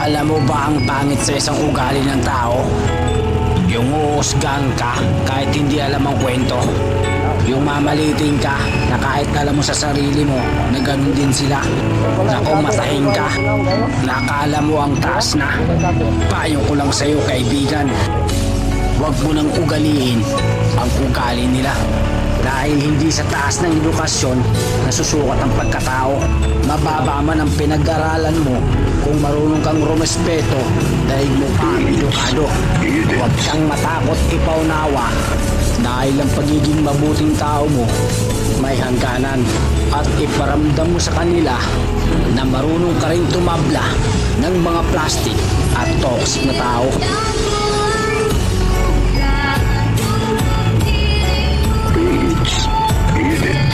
Alam mo ba ang pangit sa isang ugali ng tao? Yung uusgahan ka kahit hindi alam ang kwento. Yung mamalitin ka na kahit alam mo sa sarili mo na ganun din sila. Naku, matahin ka. Nakala mo ang taas na. Payo ko lang sa'yo, kaibigan. Huwag mo nang ugaliin ang ugali nila. Dahil hindi sa taas ng edukasyon nasusukat ang pagkatao. Mababa man ang pinag-aralan mo kung marunong kang rumespeto dahil mo pa ang edukado. Huwag kang matakot ipaunawa dahil ang pagiging mabuting tao mo may hangganan. At iparamdam mo sa kanila na marunong ka rin tumabla ng mga plastic at toxic na tao. Beats. Beat it.